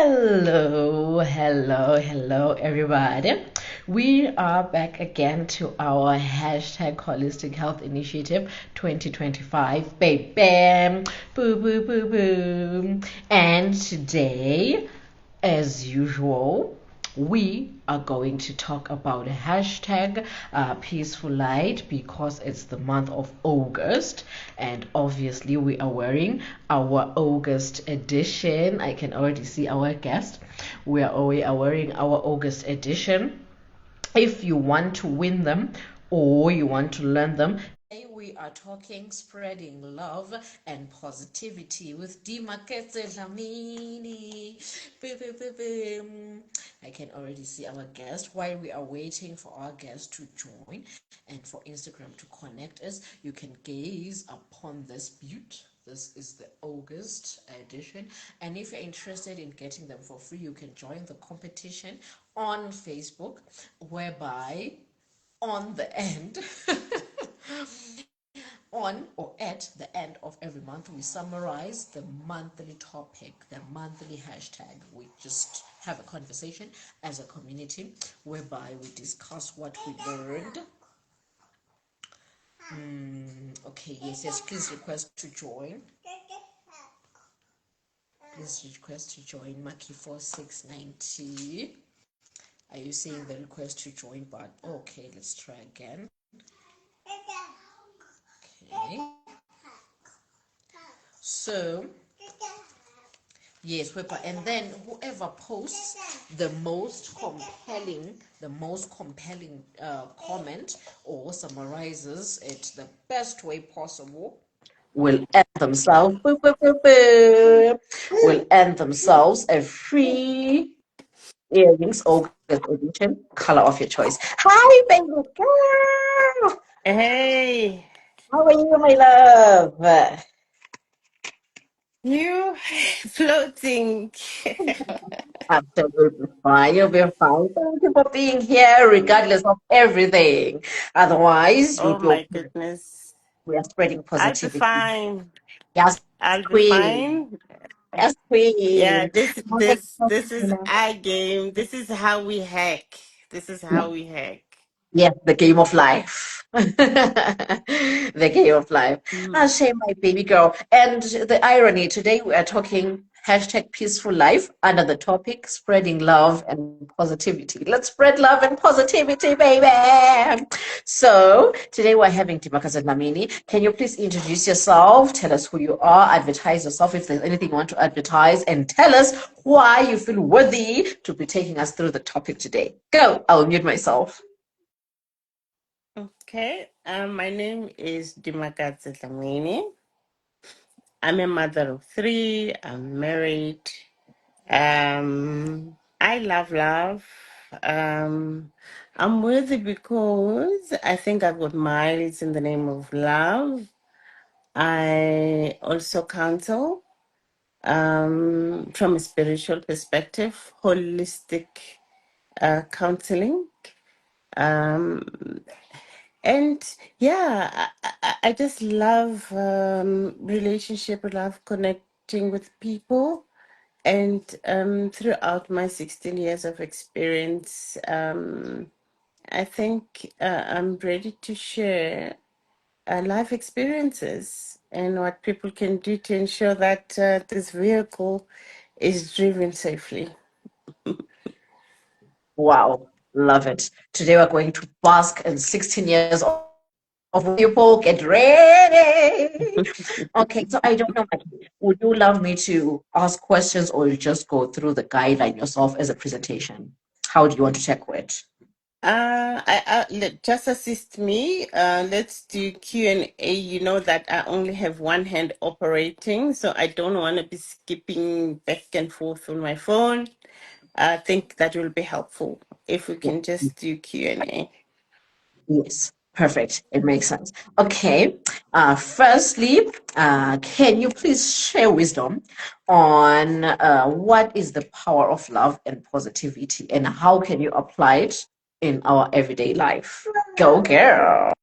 Hello, everybody. We are back again to our hashtag Holistic Health Initiative 2025, baby. Boo, boo, boo, boo. And today, as usual, we are going to talk about hashtag peaceful light because it's the month of August, and obviously we are wearing our August edition. I can already see our guest. We are wearing our August edition. If you want to win them or you want to learn them, today we are talking spreading love and positivity with Dimakatso Dlamini. Boom, boom, boom, boom. I can already see our guest. While we are waiting for our guest to join and for Instagram to connect us, you can gaze upon this beauty. This is the August edition. And if you're interested in getting them for free, you can join the competition on Facebook, whereby on the end, on or at the end of every month, we summarize the monthly topic, the monthly hashtag. We just have a conversation as a community whereby we discuss what we learned. Okay, yes, please request to join. Please request to join Maki 4690. Are you seeing the request to join button? Okay, let's try again. Okay. So, yes, and then whoever posts the most compelling comment or summarizes it the best way possible will earn themselves, will earn themselves a free earrings August edition, color of your choice. Hi, baby girl. Hey, How are you, my love? you floating. Absolutely fine. You'll be fine. Thank you for being here, regardless of everything. Otherwise, Oh my goodness. we are spreading I'll be positivity. fine. Yes, I'll be queen. fine. Yes, Yeah, queen. this is our game. This is how we hack. This is how we hack. Yes, the game of life. The game of life. Mm. Ah, shame, my baby girl. And the irony, today we are talking hashtag peaceful life under the topic spreading love and positivity. Let's spread love and positivity, baby. So today we're having Dimakatso Dlamini. Can you please introduce yourself? Tell us who you are, advertise yourself if there's anything you want to advertise, and tell us why you feel worthy to be taking us through the topic today. Go. I'll mute myself. Okay. My name is Dimakatso Dlamini. I'm a mother of three. I'm married. I love love. I'm worthy because I think I've got miles in the name of love. I also counsel from a spiritual perspective, holistic counseling. Um, and yeah, I just love relationship, I love connecting with people. And throughout my 16 years of experience, I think I'm ready to share life experiences and what people can do to ensure that this vehicle is driven safely. Wow, love it. Today we're going to bask in 16 years of people. Get ready. Okay, so I don't know, Maki, would you love me to ask questions or you just go through the guideline yourself as a presentation? How do you want to tackle it? Just assist me. Let's do Q&A. You know that I only have one hand operating, so I don't want to be skipping back and forth on my phone. I think that will be helpful if we can just do Q&A. Yes, perfect. It makes sense. Okay. Firstly, can you please share wisdom on what is the power of love and positivity and how can you apply it in our everyday life? Go, girl.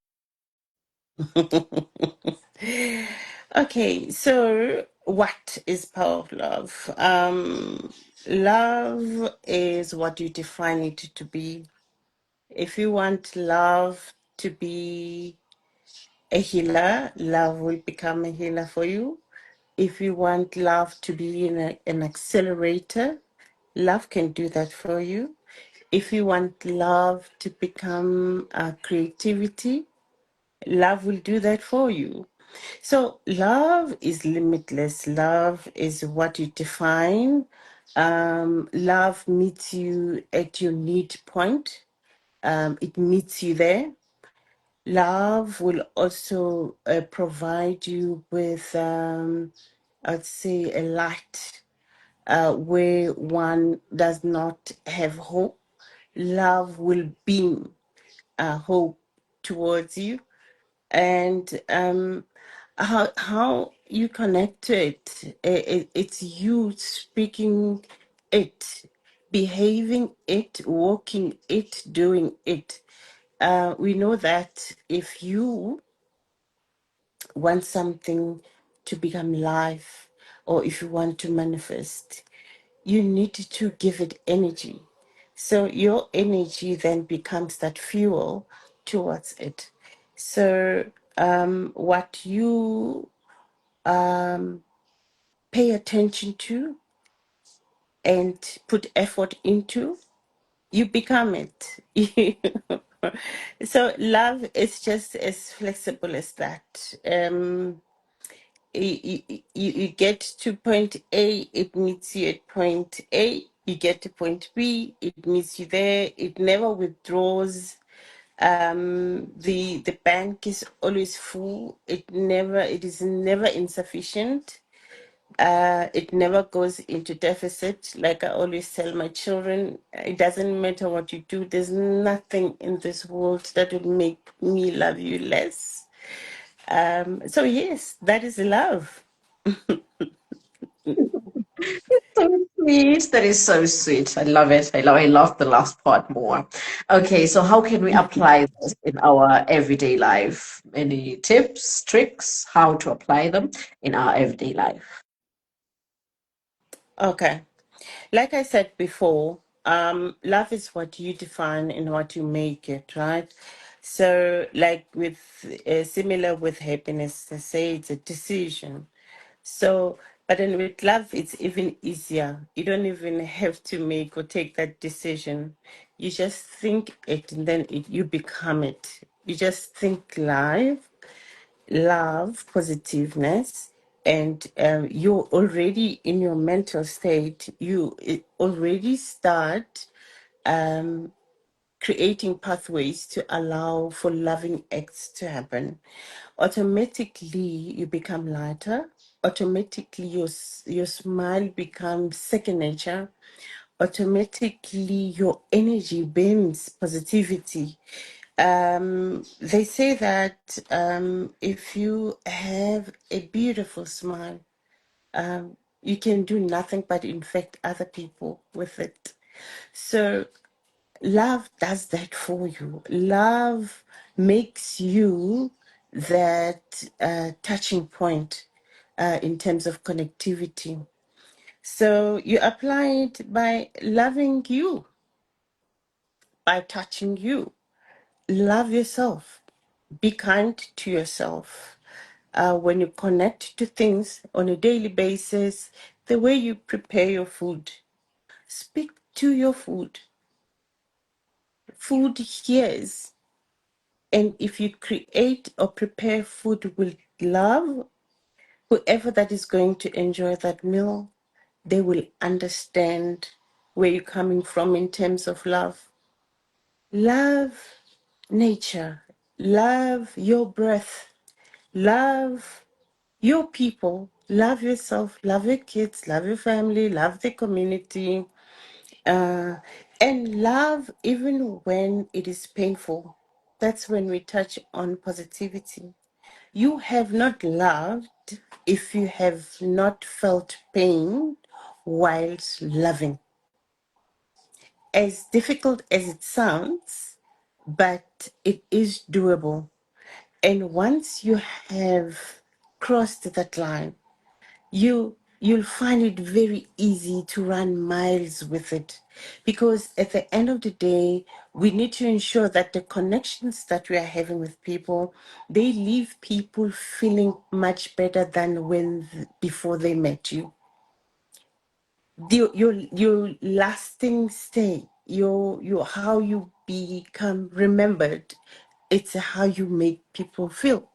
Okay, so what is power of love? Love is what you define it to be. If you want love to be a healer, love will become a healer for you. If you want love to be an accelerator, love can do that for you. If you want love to become creativity, love will do that for you. So, love is limitless. Love is what you define. Love meets you at your need point, it meets you there. Love will also provide you with, I'd say, a light where one does not have hope. Love will beam hope towards you, and how you connect to it, it's you speaking it, behaving it, walking it, doing it. We know that if you want something to become life, or if you want to manifest, you need to give it energy. So your energy then becomes that fuel towards it. So what you pay attention to and put effort into, you become it. So love is just as flexible as that. You get to point A, it meets you at point A. You get to point B, it meets you there. It never withdraws. The bank is always full. It is never insufficient. It never goes into deficit. Like I always tell my children, it doesn't matter what you do. There's nothing in this world that will make me love you less. So yes, that is love. So sweet. That is so sweet. I love it. I love the last part more. Okay, so how can we apply this in our everyday life? Any tips, tricks, how to apply them in our everyday life? Okay. Like I said before, love is what you define and what you make it, right? So, like with similar with happiness, they say it's a decision. So, but then with love, it's even easier. You don't even have to make or take that decision. You just think it, and then you become it. You just think life, love, positiveness, and you're already in your mental state. Already start creating pathways to allow for loving acts to happen. Automatically, you become lighter. Automatically, your smile becomes second nature. Automatically, your energy beams positivity. They say that if you have a beautiful smile, you can do nothing but infect other people with it. So love does that for you. Love makes you that touching point in terms of connectivity. So you apply it by loving you, by touching you. Love yourself. Be kind to yourself. When you connect to things on a daily basis, the way you prepare your food, speak to your food. Food hears. And if you create or prepare food with love, whoever that is going to enjoy that meal, they will understand where you're coming from in terms of love. Love nature, love your breath, love your people, love yourself, love your kids, love your family, love the community, uh, and love even when it is painful. That's when we touch on positivity. You have not loved if you have not felt pain whilst loving. As difficult as it sounds, but it is doable. And once you have crossed that line, you you'll find it very easy to run miles with it. Because at the end of the day, we need to ensure that the connections that we are having with people, they leave people feeling much better than before they met you. Your lasting stay, your how you become remembered, it's how you make people feel.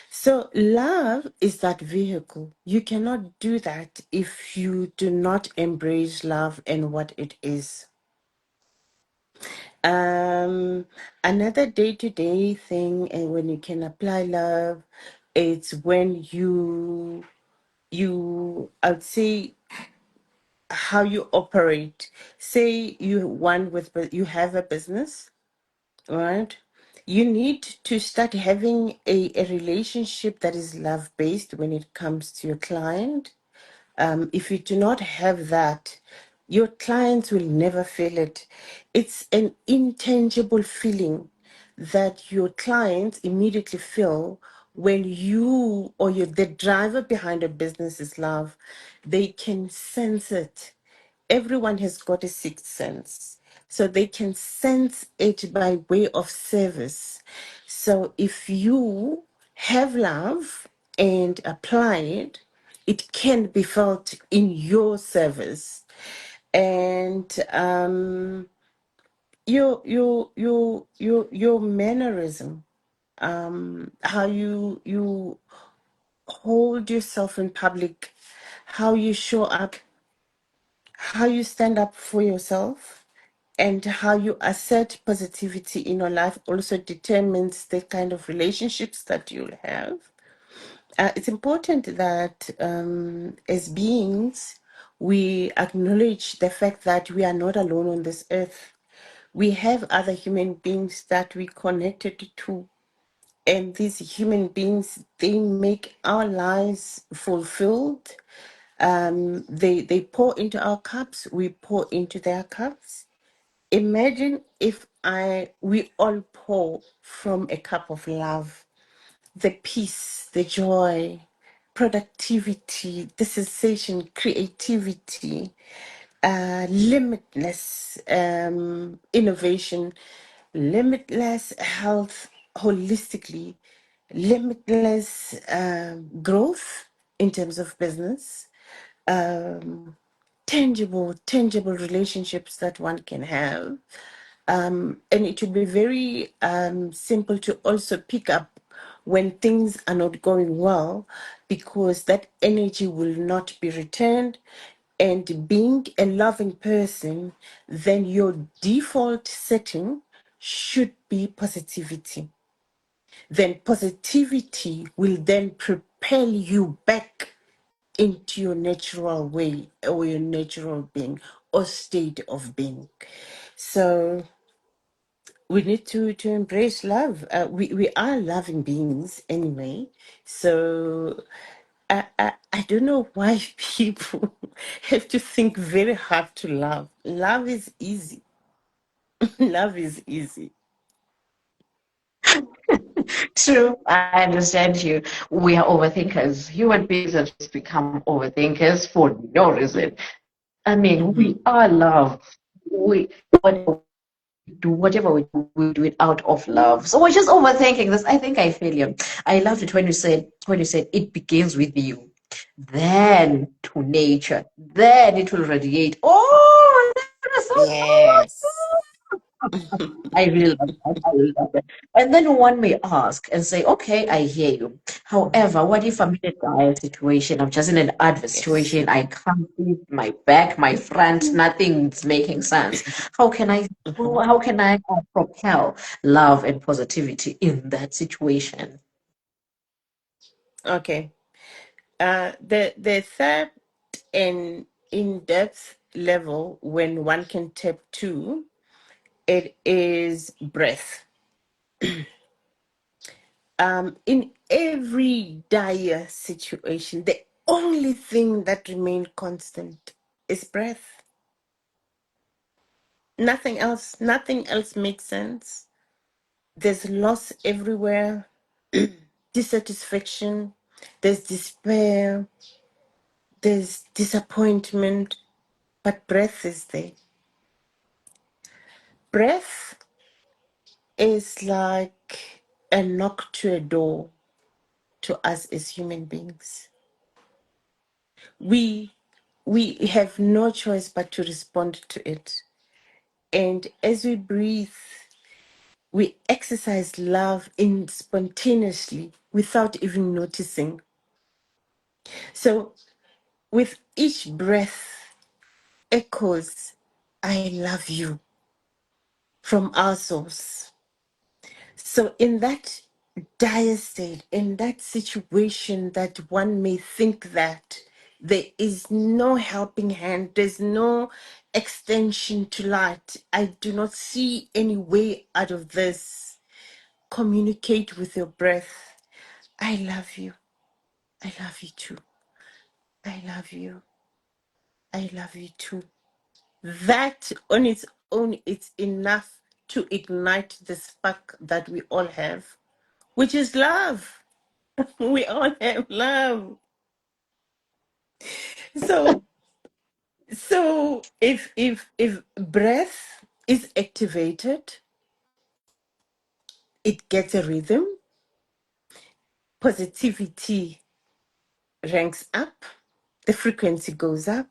So love is that vehicle. You cannot do that if you do not embrace love and what it is. Um, Another day-to-day thing, and when you can apply love, it's when you I'd say how you operate. Say you have a business, right? You need to start having a relationship that is love based when it comes to your client. If you do not have that, your clients will never feel it. It's an intangible feeling that your clients immediately feel when you or the driver behind a business is love. They can sense it. Everyone has got a sixth sense. So they can sense it by way of service. So if you have love and apply it, it can be felt in your service. And your mannerism, how you hold yourself in public, how you show up, how you stand up for yourself, and how you assert positivity in your life also determines the kind of relationships that you'll have. It's important that as beings, we acknowledge the fact that we are not alone on this earth. We have other human beings that we connected to, and these human beings, they make our lives fulfilled. They pour into our cups, we pour into their cups. Imagine if we all pour from a cup of love, the peace, the joy, productivity, the sensation, creativity, limitless innovation, limitless health holistically, limitless growth in terms of business, tangible relationships that one can have. And it will be very simple to also pick up when things are not going well, because that energy will not be returned. And being a loving person, then your default setting should be positivity. Then positivity will then propel you back into your natural way or your natural being or state of being. So we need to embrace love. We are loving beings anyway. So I don't know why people have to think very hard to love. Love is easy. Love is easy. True, I understand you. We are overthinkers. Human beings have just become overthinkers for no reason. I mean, we Mm-hmm. are love. We whatever we do it out of love. So we're just overthinking this. I think I feel you. I loved it when you said it begins with you, then to nature, then it will radiate. Oh, that is so Yes. good. I really love that. I really love that. And then one may ask and say, okay, I hear you. However, what if I'm in a dire situation? I'm just in an adverse Yes. situation. I can't see my back, my front, nothing's making sense. How can I Mhm. propel love and positivity in that situation? Okay. The third and in-depth level when one can tap to it is breath. In every dire situation, the only thing that remains constant is breath. Nothing else makes sense. There's loss everywhere, dissatisfaction, there's despair, there's disappointment, but breath is there. Breath is like a knock to a door to us as human beings. We we have no choice but to respond to it. And as we breathe, we exercise love in spontaneously without even noticing. So with each breath echoes, I love you from our source. So in that dire state, in that situation that one may think that there is no helping hand, there's no extension to light, I do not see any way out of this. Communicate with your breath. I love you. I love you too. I love you. I love you too. That on its own, it's enough to ignite the spark that we all have, which is love. We all have love. So if breath is activated, it gets a rhythm, positivity ranks up, the frequency goes up,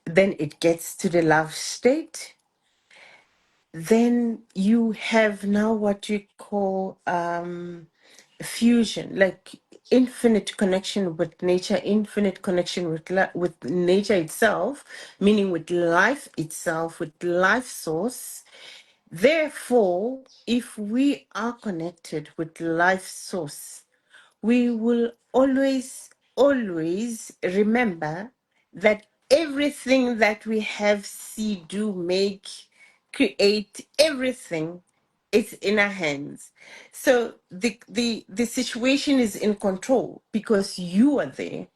then it gets to the love state. Then you have now what you call fusion, like infinite connection with nature, infinite connection with nature itself, meaning with life itself, with life source. Therefore, if we are connected with life source, we will always remember that everything that we have, see, do, make, create, everything is in our hands. So the situation is in control because you are there,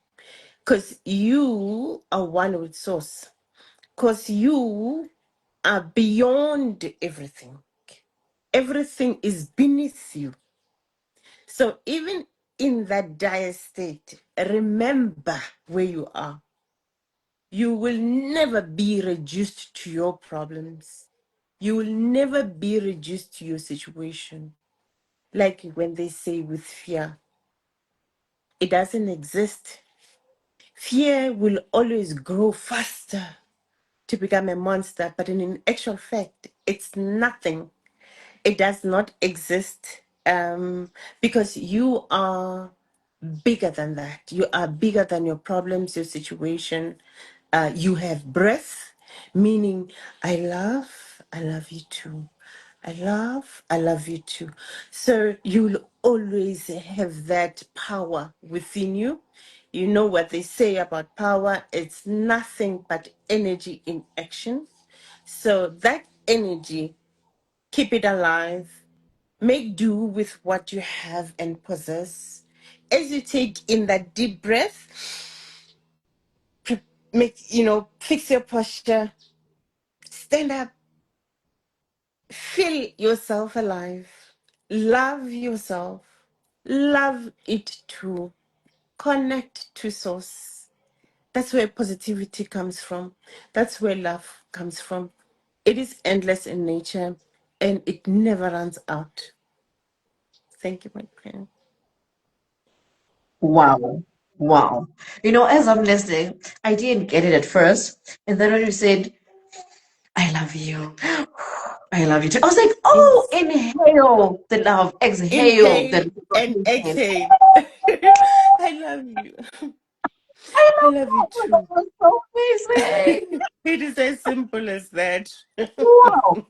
because you are one with source, because you are beyond everything. Everything is beneath you. So even in that dire state, remember where you are. You will never be reduced to your problems. You will never be reduced to your situation. Like when they say with fear, it doesn't exist. Fear will always grow faster to become a monster, but in actual fact, it's nothing. It does not exist, because you are bigger than that. You are bigger than your problems, your situation. You have breath, meaning I love you too. I love you too. So you'll always have that power within you. You know what they say about power, it's nothing but energy in action. So that energy, keep it alive, make do with what you have and possess. As you take in that deep breath, fix your posture, stand up, feel yourself alive, love yourself, love it too, connect to source. That's where positivity comes from. That's where love comes from. It is endless in nature and it never runs out. Thank you, my friend. Wow. Wow. As I'm listening, I didn't get it at first. And then when you said, I love you, I love you too, I was like, oh, Yes. inhale the love, exhale Inhale the and reciprocation. exhale. I love you. I I love love you that. Oh my God, too. that was so amazing. It is as simple as that. Wow.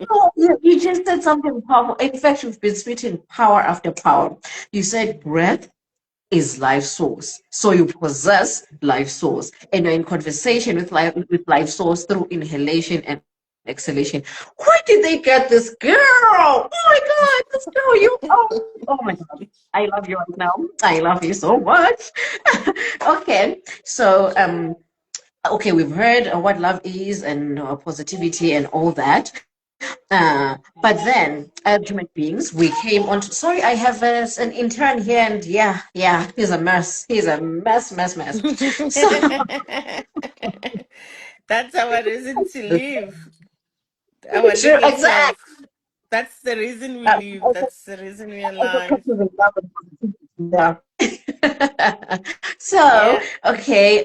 Oh, you just said something powerful. In fact, you've been spitting power after power. You said breath is life source. So you possess life source. And you're in conversation with life source through inhalation and exhalation. Where did they get this girl? Oh my God, this girl, oh my God. I love you right now. I love you so much. Okay. So okay, we've heard what love is and positivity and all that. But then, as human beings, we came on to. Sorry, I have an intern here, and yeah, he's a mess. He's a mess. So, That's our reason to live. Our true, little exactly. self. That's the reason we live. That's the reason we're alive. Yeah. So, Yeah. okay,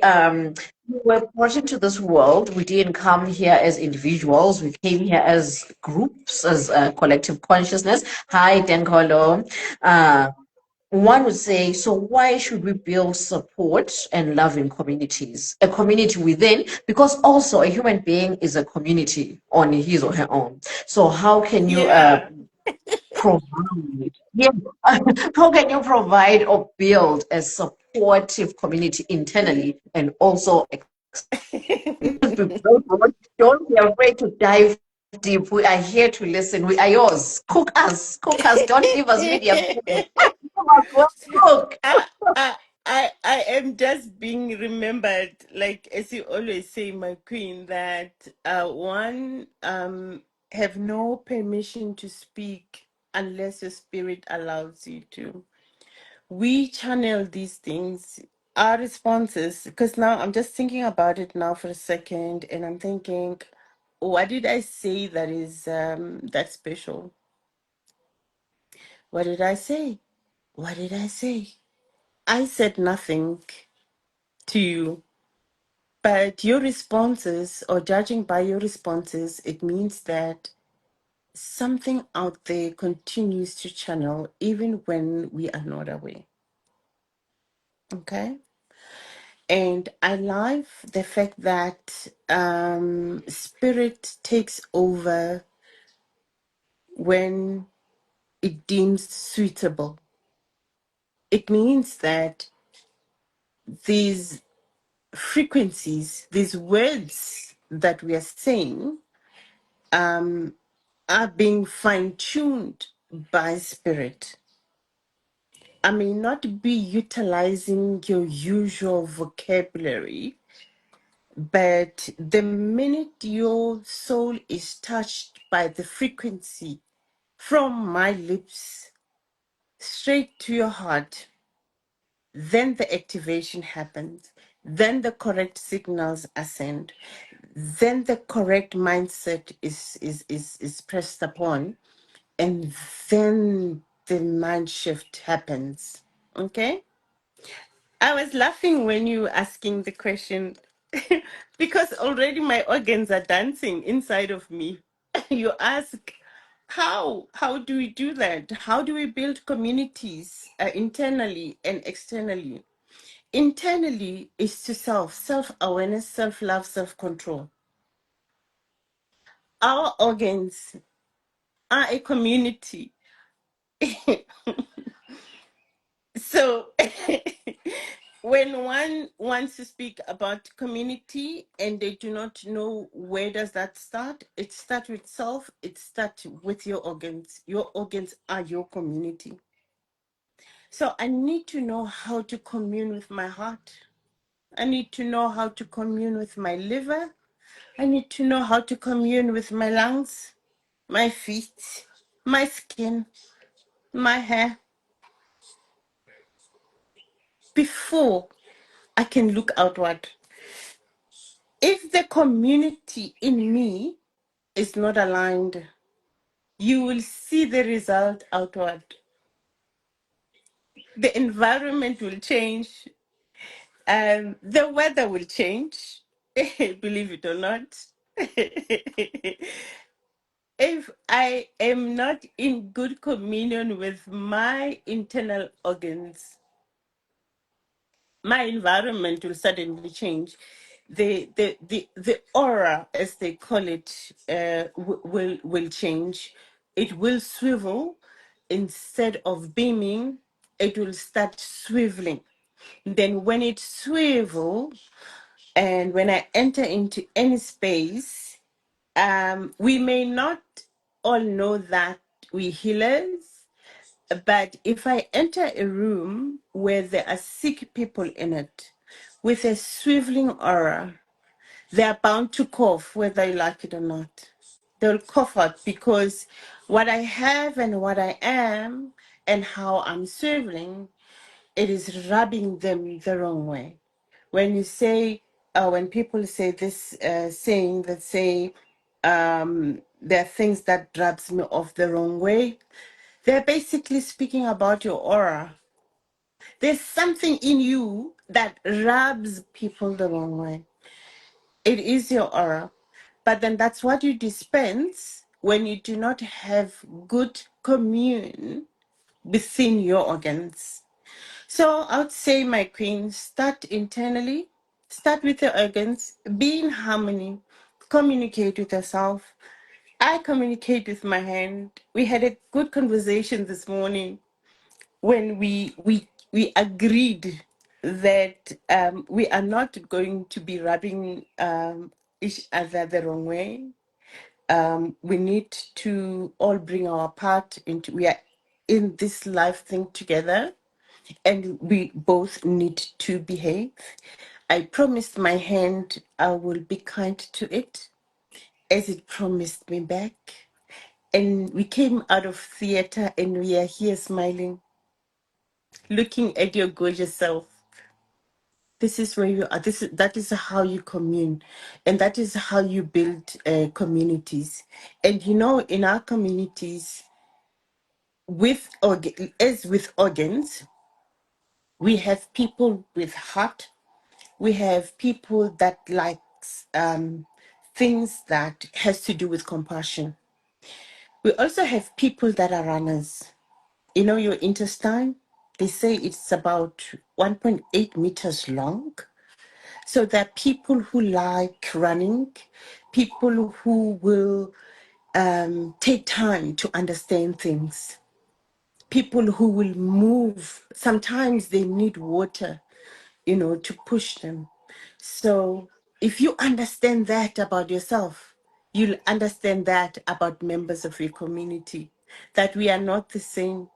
we were brought into this world. We didn't come here as individuals. We came here as groups, as collective consciousness. Hi, Denkolo. Uh, One would say, so why should we build support and love in communities? A community within, because also a human being is a community on his or her own. So how can you Yeah. provide? Yeah, how can you provide or build a supportive community internally and also don't be afraid to dive deep. We are here to listen. We are yours. Cook us, cook us. Don't give us media. Give us what to cook. I, I, I am just being remembered, like as you always say, my queen, that one have no permission to speak unless your spirit allows you to. We channel these things, our responses, because now I'm just thinking about it now for a second, and I'm thinking, what did I say that is that special? What did I say? What did I say? I said nothing to you, but your responses, or judging by your responses, it means that something out there continues to channel even when we are not aware. Okay? And I love the fact that spirit takes over when it deems suitable. It means that these frequencies, these words that we are saying, are being fine tuned by spirit. I may not be utilizing your usual vocabulary, but the minute your soul is touched by the frequency from my lips straight to your heart, then the activation happens. Then the correct signals are sent. Then the correct mindset is pressed upon, and then the mind shift happens. Okay? I was laughing when you were asking the question because already my organs are dancing inside of me. You ask, how do we do that? How do we build communities internally and externally? Internally is to self-awareness, self-love, self-control. Our organs are a community. So when one wants to speak about community and they do not know where does that start, it starts with self, it starts with your organs. Your organs are your community. So I need to know how to commune with my heart. I need to know how to commune with my liver. I need to know how to commune with my lungs, my feet, my skin, my hair, before I can look outward. If the community in me is not aligned, you will see the result outward. The environment will change, the weather will change, believe it or not. If I am not in good communion with my internal organs, my environment will suddenly change. The aura, as they call it, will change. It will swivel instead of beaming. It will start swiveling. Then when it swivel, and when I enter into any space, we may not all know that we healers, but if I enter a room where there are sick people in it with a swiveling aura, they are bound to cough whether you like it or not. They'll cough out because what I have and what I am and how I'm serving, it is rubbing them the wrong way. When you say, when people say this saying that say, there are things that rubs me off the wrong way, they're basically speaking about your aura. There's something in you that rubs people the wrong way. It is your aura. But then that's what you dispense when you do not have good commune within your organs. So I would say, my queen, start internally, start with your organs, be in harmony, communicate with yourself. I communicate with my hand. We had a good conversation this morning when we agreed that we are not going to be rubbing each other the wrong way. We need to all bring our part into, we are in this life thing together, and we both need to behave. I promised my hand I will be kind to it as it promised me back. And we came out of theater and we are here smiling, looking at your gorgeous self. This is where you are. That is how you commune, and that is how you build communities. And you know, in our communities, as with organs, we have people with heart. We have people that likes things that has to do with compassion. We also have people that are runners. You know, your intestine, they say it's about 1.8 meters long. So there are people who like running, people who will take time to understand things, people who will move. Sometimes they need water, you know, to push them. So if you understand that about yourself, you'll understand that about members of your community, that we are not the same.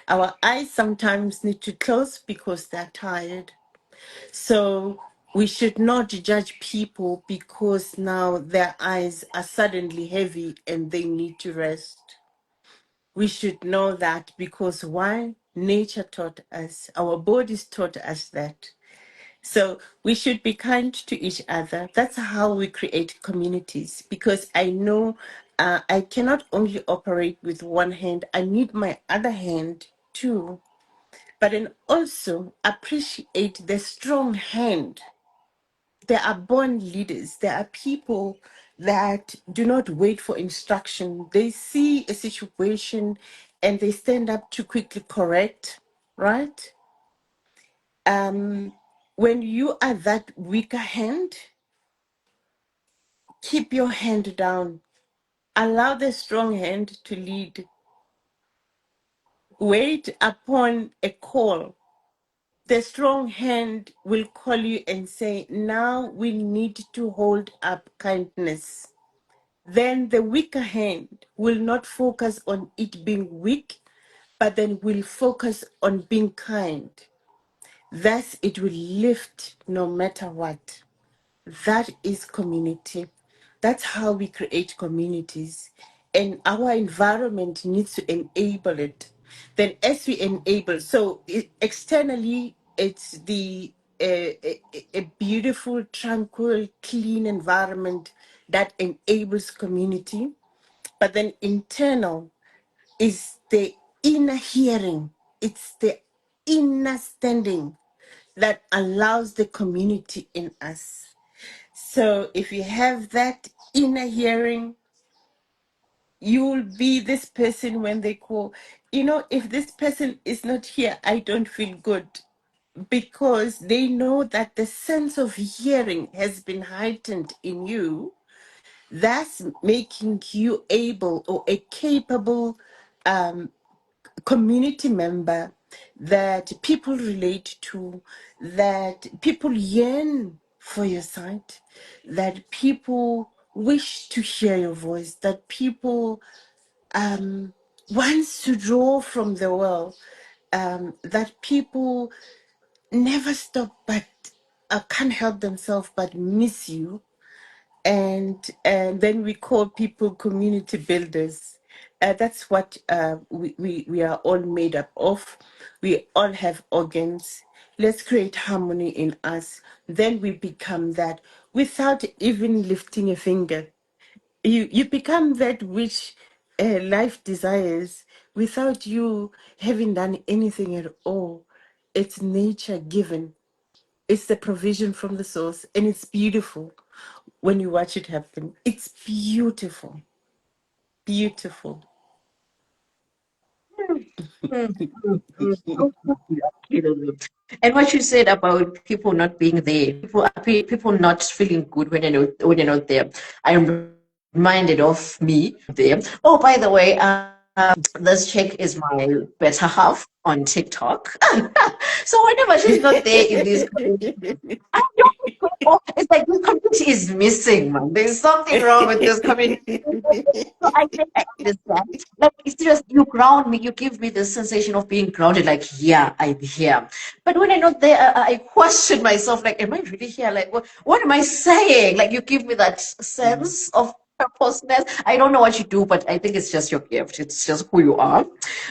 Our eyes sometimes need to close because they're tired. So we should not judge people because now their eyes are suddenly heavy and they need to rest. We should know that because why? Nature taught us, our bodies taught us that. So we should be kind to each other. That's how we create communities. Because I know I cannot only operate with one hand, I need my other hand too. But then also appreciate the strong hand. There are born leaders. There are people that do not wait for instruction. They see a situation and they stand up to quickly correct, right? When you are that weaker hand, keep your hand down. Allow the strong hand to lead. Wait upon a call. The strong hand will call you and say, now we need to hold up kindness. Then the weaker hand will not focus on it being weak, but then will focus on being kind. Thus, it will lift no matter what. That is community. That's how we create communities. And our environment needs to enable it. Then, as we enable, so externally, it's the a beautiful, tranquil, clean environment that enables community. But then, internal is the inner hearing, it's the inner standing that allows the community in us. So if you have that inner hearing, you'll be this person when they call. You know, if this person is not here, I don't feel good, because they know that the sense of hearing has been heightened in you. That's making you able or a capable community member that people relate to, that people yearn for your side, that people wish to hear your voice, that people wants to draw from the world, that people never stop but can't help themselves but miss you. and then we call people community builders. That's what we are all made up of. We all have organs. Let's create harmony in us. Then we become that without even lifting a finger. You become that which life desires without you having done anything at all. It's nature given. It's the provision from the source, and it's beautiful when you watch it happen. It's beautiful, beautiful. Absolutely. And what you said about people not being there, people not feeling good when you're not there. I'm reminded of me there. Oh, by the way, this chick is my better half on TikTok. So whenever she's not there in these, I don't know. It's like this community is missing, man. There's something wrong with this community. So I understand. Like, it's just you ground me, you give me the sensation of being grounded, like, yeah, I'm here. But when I'm not there, I question myself, like, am I really here? Like, what am I saying? Like, you give me that sense of purposeness. I don't know what you do, but I think it's just your gift. It's just who you are.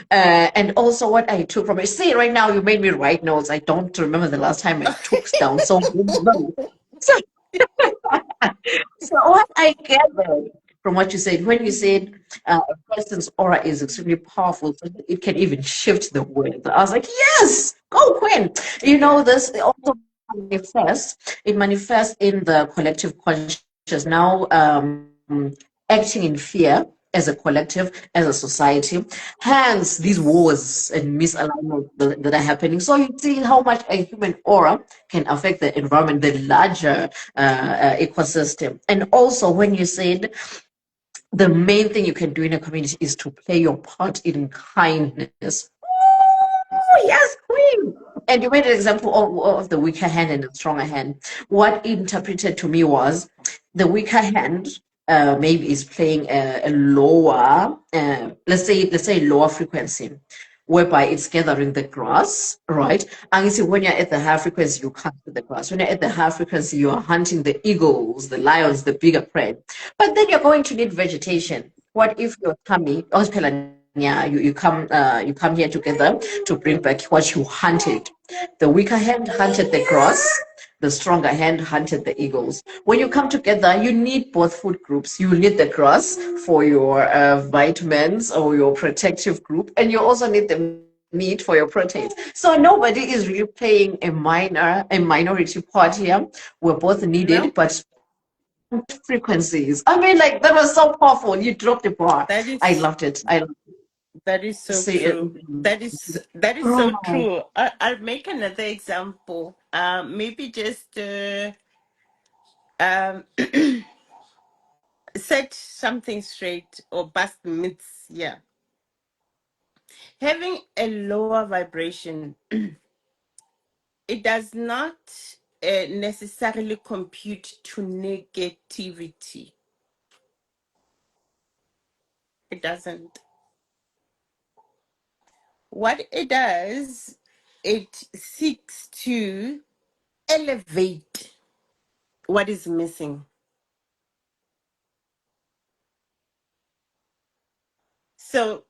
And also what I took from it. See, right now you made me write notes. I don't remember the last time I took down so many notes. So so what I gathered from what you said, when you said a person's aura is extremely powerful, so that it can even shift the world. I was like, yes, go Queen. You Yeah. know, this also manifests. It manifests in the collective conscious now, acting in fear as a collective, as a society. Hence, these wars and misalignments that are happening. So you see how much a human aura can affect the environment, the larger ecosystem. And also, when you said the main thing you can do in a community is to play your part in kindness. Oh, yes, queen. And you made an example of the weaker hand and the stronger hand. What interpreted to me was the weaker hand maybe is playing a lower, let's say lower frequency, whereby it's gathering the grass, right? And you see, when you're at the high frequency, you cut the grass. When you're at the high frequency, you are hunting the eagles, the lions, the bigger prey. But then you're going to need vegetation. What if your tummy, yeah, you come here together to bring back what you hunted. The weaker hand hunted the grass, the stronger hand hunted the eagles. When you come together, you need both food groups. You need the grass for your vitamins or your protective group, and you also need the meat for your proteins. So nobody is really playing a minority part here. We're both needed, No, but frequencies. I mean, like that was so powerful. You dropped the bar. that I is loved it. I loved that is to so see it. true. That is so true. I'll make another example. Maybe just um, set something straight or bust myths. Yeah, having a lower vibration, it does not necessarily compute to negativity. It doesn't. What it does, it seeks to elevate what is missing. So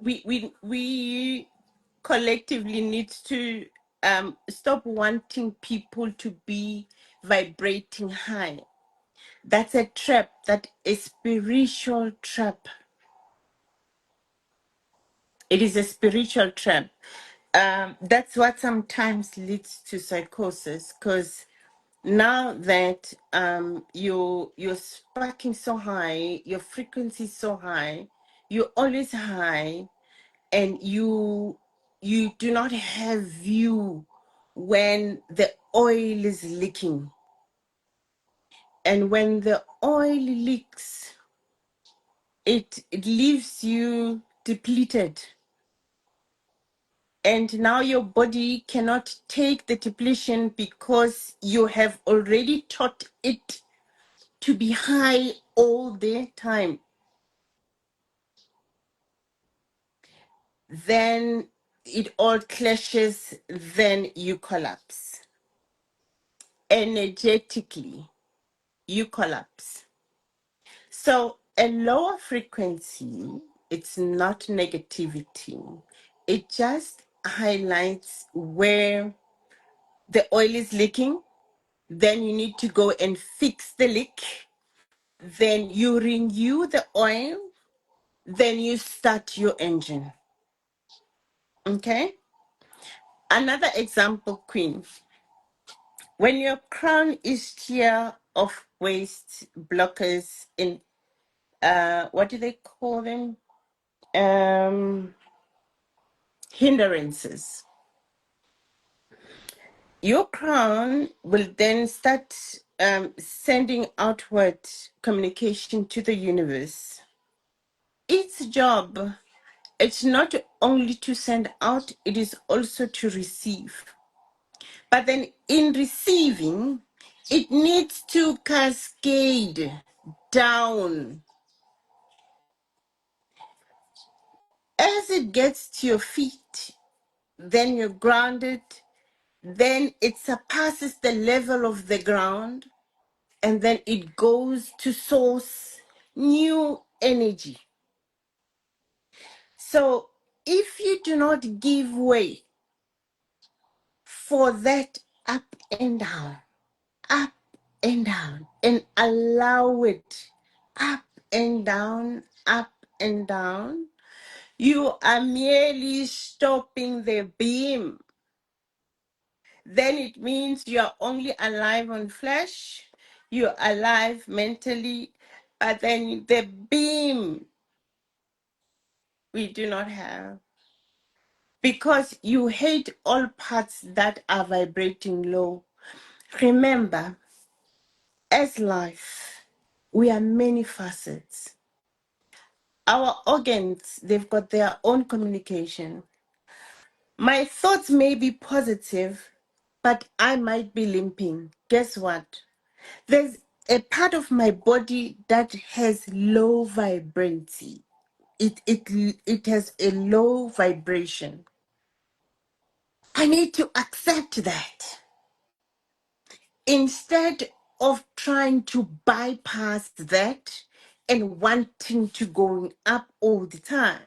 we collectively need to stop wanting people to be vibrating high. That's a trap. That is spiritual trap. It is a spiritual trap. That's what sometimes leads to psychosis, because now that you're sparking so high, your frequency is so high, you're always high, and you do not have view when the oil is leaking. And when the oil leaks, it leaves you depleted. And now your body cannot take the depletion because you have already taught it to be high all the time. Then it all clashes, then you collapse energetically. you collapse. So a lower frequency, it's not negativity. It just highlights where the oil is leaking. Then you need to go and fix the leak. Then you renew the oil. Then you start your engine. Okay? Another example, Queen. When your crown is clear of waste blockers in what do they call them? Hindrances. Your crown will then start sending outward communication to the universe. Its job, it's not only to send out, it is also to receive. But then in receiving, it needs to cascade down. As it gets to your feet, then you're grounded, then it surpasses the level of the ground, and then it goes to source new energy. So if you do not give way for that up and down, up and down, and allow it up and down, up and down, you are merely stopping the beam. Then it means you are only alive on flesh, you're alive mentally, but then the beam we do not have. Because you hate all parts that are vibrating low. Remember, as life, we are many facets. Our organs, they've got their own communication. My thoughts may be positive, but I might be limping. Guess what? There's a part of my body that has low vibrancy. It has a low vibration. I need to accept that instead of trying to bypass that and wanting to go up all the time,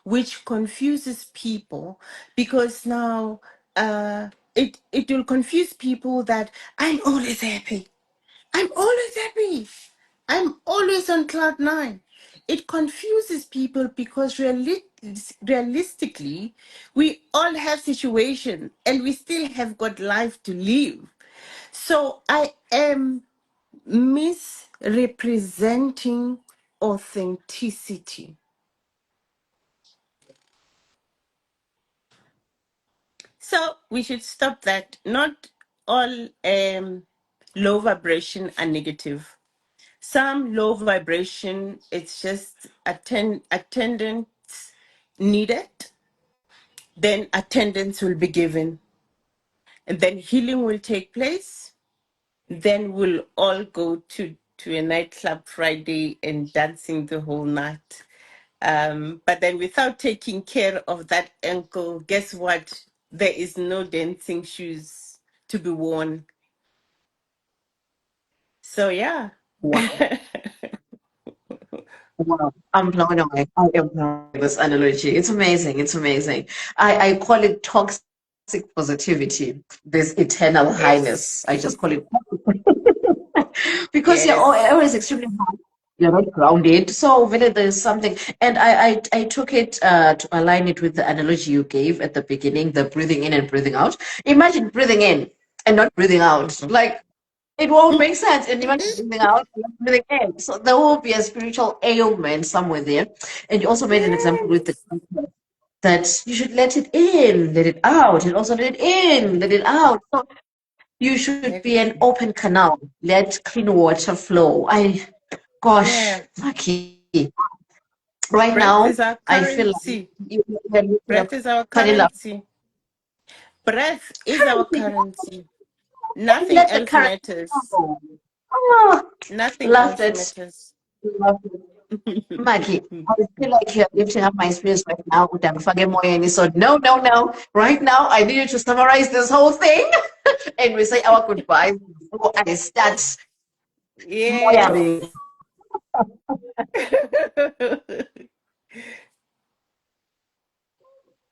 which confuses people because now it will confuse people that I'm always happy. I'm always happy. I'm always on cloud nine. It confuses people because realistically, we all have situations and we still have got life to live. So I am misrepresenting authenticity. So we should stop that. Not all low vibration are negative. Some low vibration, it's just attendance needed, then attendance will be given, and then healing will take place. Then we'll all go to a nightclub Friday and dancing the whole night. But then without taking care of that ankle, guess what? There is no dancing shoes to be worn. So yeah. Wow. Wow, I'm blown away. I am blown away by this analogy. It's amazing. It's amazing. I call it toxic positivity, this eternal highness. I Yes. just call it because you're Yes. always extremely high. You're not grounded. So whether there's something, and I took it to align it with the analogy you gave at the beginning, the breathing in and breathing out. Imagine breathing in and not breathing out. Like it won't make sense. And even breathing out, and not breathing in. So there will be a spiritual ailment somewhere there. And you also made an example with the Yes. that you should let it in, let it out, and also let it in, let it out. So you should be Let an it in. open canal. Let clean water flow. Gosh, Yeah. lucky. Right now, Breath is our I feel like currency. you're lifting up. Breath is our Pardon, love. currency. Breath is our Currency. currency. And Nothing let the else currency matters. flow. Oh, Nothing loved else it. matters. Loved it. Maggie, I feel like you're lifting up my spirits right now. Udamfage moyeni. So no, no, no. Right now, I need you to summarize this whole thing and we say our goodbyes before I start Yes. Moyaring.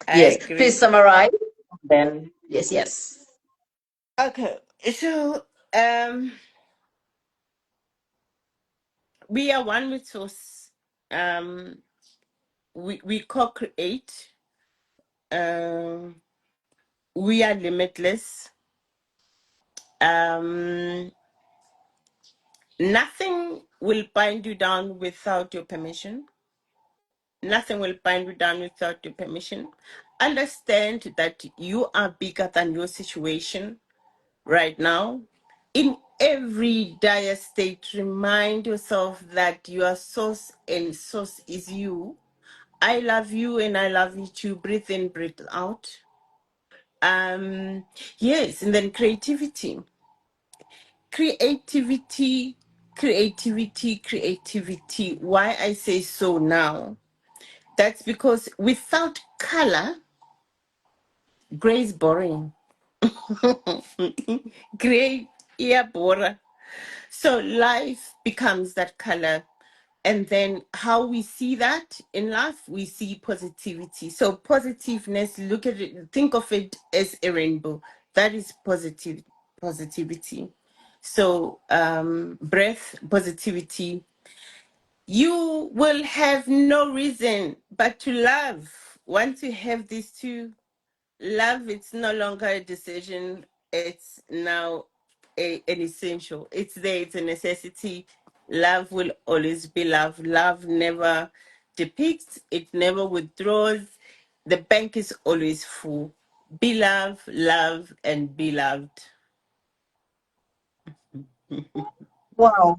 I Yes. Please agree. summarize. Then yes, yes. Okay, so um, we are one with source. Um, we co-create. Um, we are limitless. Um, Nothing will bind you down without your permission. Nothing will bind you down without your permission. Understand that you are bigger than your situation right now. In every dire state, remind yourself that your source and source is you. I love you and I love you too. Breathe in, breathe out. Um, yes, and then creativity. Creativity, creativity. Why I say so now? That's because without color, gray is boring. Gray, yeah, bora. So life becomes that color. And then how we see that in life, we see positivity. So positiveness, look at it, think of it as a rainbow. That is positivity. So breath, positivity. You will have no reason but to love. Once you have these two, love, it's no longer a decision, it's now an essential. It's there, it's a necessity. Love will always be love. Love never depicts, it never withdraws. The bank is always full. Be love, love, and be loved. Wow.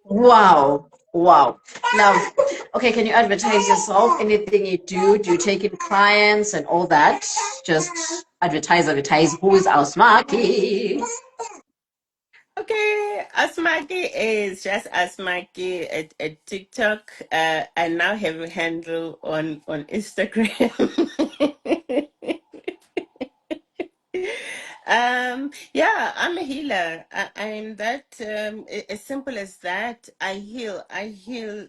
Wow. Wow. Now, okay, can you advertise yourself? Anything you do? Do you take in clients and all that? Just advertise. Who is our smarky? Okay, Asmaki is just Asmaki at TikTok. I now have a handle on Instagram. Yeah, I'm a healer. I'm that as simple as that. I heal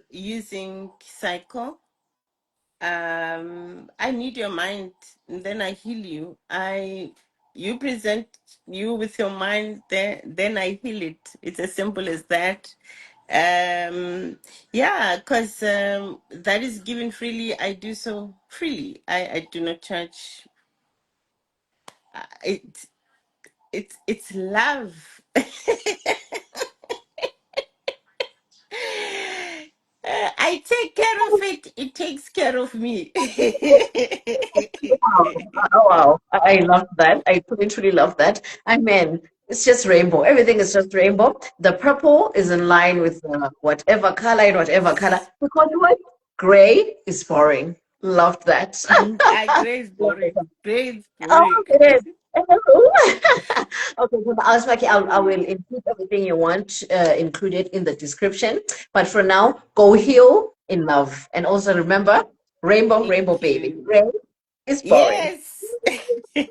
using psycho. I need your mind, and then I heal you. You present you with your mind, then I heal it. It's as simple as that. Yeah, because that is given freely. I do so freely. I do not charge. It it's love. I take care of it. It takes care of me. Wow. Oh, wow. I love that. I truly love that. I mean, it's just rainbow. Everything is just rainbow. The purple is in line with whatever color in whatever color. Because what? Gray is boring. Loved that. I grace Love boring. it. Grace boring. Oh, it is. Hello. Okay, so I will include everything you want included in the description. But for now, go heal in love. And also remember, rainbow, Thank rainbow baby. you. Gray is boring. Yes.